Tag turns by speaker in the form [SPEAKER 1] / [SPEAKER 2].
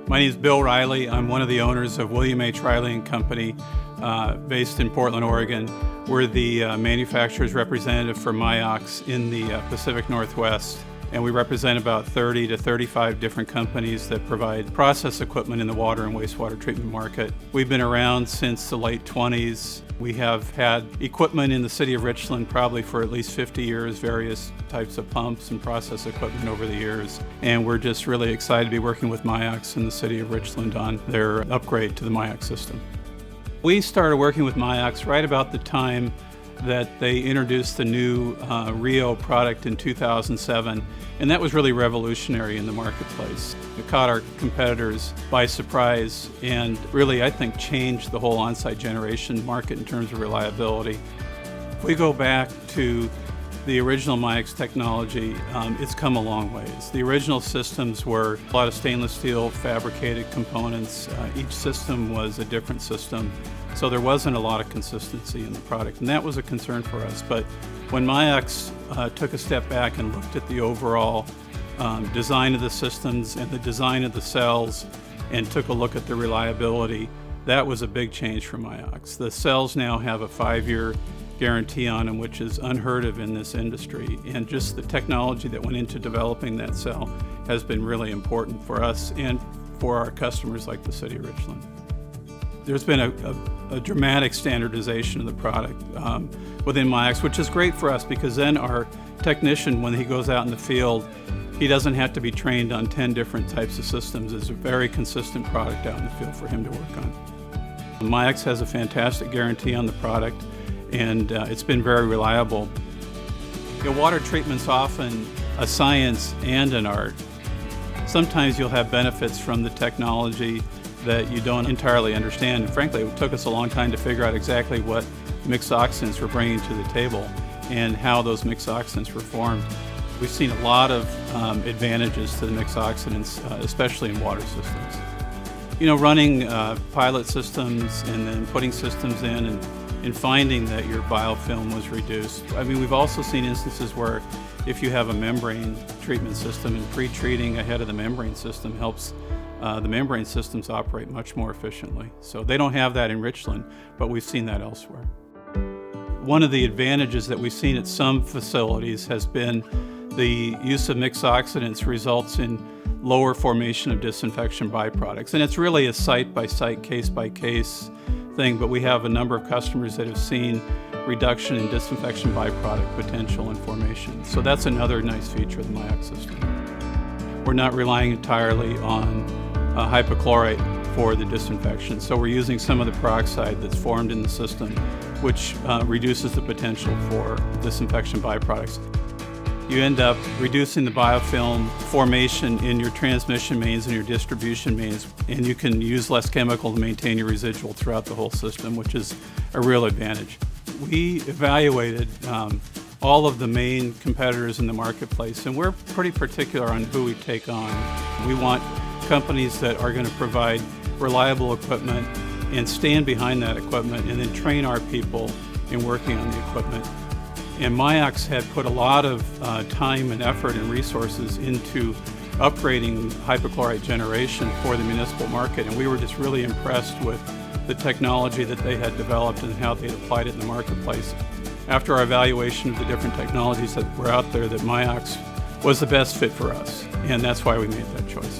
[SPEAKER 1] My name is Bill Riley. I'm one of the owners of William H. Riley & Company, based in Portland, Oregon. We're the manufacturer's representative for MIOX in the Pacific Northwest, and we represent about 30 to 35 different companies that provide process equipment in the water and wastewater treatment market. We've been around since the late 20s. We have had equipment in the city of Richland probably for at least 50 years, various types of pumps and process equipment over the years. And we're just really excited to be working with MIOX in the city of Richland on their upgrade to the MIOX system. We started working with MIOX right about the time that they introduced the new Rio product in 2007, and that was really revolutionary in the marketplace. It caught our competitors by surprise and really, I think, changed the whole on-site generation market in terms of reliability. If we go back to the original MIOX technology, it's come a long ways. The original systems were a lot of stainless steel fabricated components. Each system was a different system, so there wasn't a lot of consistency in the product, and that was a concern for us. But when MIOX took a step back and looked at the overall design of the systems and the design of the cells and took a look at the reliability, that was a big change for MIOX. The cells now have a 5-year guarantee on them, which is unheard of in this industry. And just the technology that went into developing that cell has been really important for us and for our customers like the city of Richland. There's been a dramatic standardization of the product within MIOX, which is great for us because then our technician, when he goes out in the field, he doesn't have to be trained on 10 different types of systems. It's a very consistent product out in the field for him to work on. MIOX has a fantastic guarantee on the product, and it's been very reliable. Water treatment's often a science and an art. Sometimes you'll have benefits from the technology that you don't entirely understand. And frankly, it took us a long time to figure out exactly what mixed oxidants we're bringing to the table and how those mixed oxidants were formed. We've seen a lot of advantages to the mixed oxidants, especially in water systems. Running pilot systems and then putting systems in and finding that your biofilm was reduced. We've also seen instances where if you have a membrane treatment system and pre-treating ahead of the membrane system helps the membrane systems operate much more efficiently. So they don't have that in Richland, but we've seen that elsewhere. One of the advantages that we've seen at some facilities has been the use of mixed oxidants results in lower formation of disinfection byproducts. And it's really a site-by-site, case-by-case thing, but we have a number of customers that have seen reduction in disinfection byproduct potential and formation. So that's another nice feature of the MIOX system. We're not relying entirely on hypochlorite for the disinfection. So we're using some of the peroxide that's formed in the system, which reduces the potential for disinfection byproducts. You end up reducing the biofilm formation in your transmission mains and your distribution mains, and you can use less chemical to maintain your residual throughout the whole system, which is a real advantage. We evaluated all of the main competitors in the marketplace, and we're pretty particular on who we take on. We want companies that are going to provide reliable equipment and stand behind that equipment and then train our people in working on the equipment. And MIOX had put a lot of time and effort and resources into upgrading hypochlorite generation for the municipal market, and we were just really impressed with the technology that they had developed and how they applied it in the marketplace. After our evaluation of the different technologies that were out there, that MIOX was the best fit for us, and that's why we made that choice.